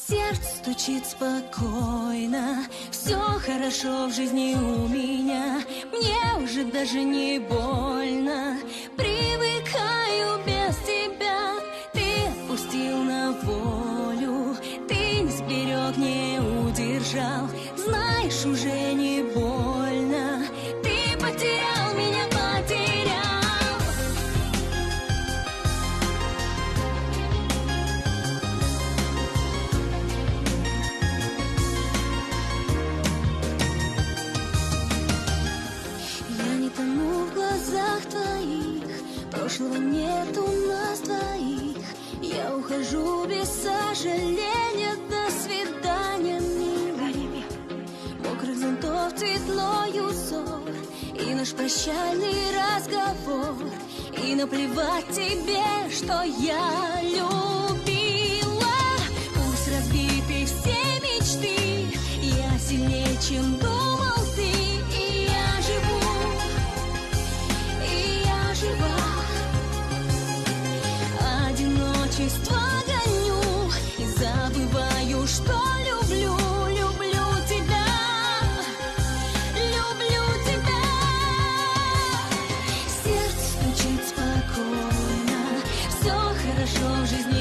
Сердце стучит спокойно, все хорошо в жизни у меня. Мне уже даже не больно, привыкаю без тебя. Ты отпустил на волю, ты не сберег, не удержал. Знаешь, уже не больно, ты потерял меня, потерял. Я не тону в глазах твоих, прошлого нет у нас двоих. Я ухожу без сожаления, до свидания, милый. Мокрых зонтов цветной узор и наш прощальный разговор. И наплевать тебе, что я любила. Пусть разбиты все мечты, я сильнее, чем думал ты. И я живу, и я жива. Одиночество гоню и забываю, что люблю, люблю тебя, люблю тебя. Сердце стучит спокойно, все хорошо в жизни.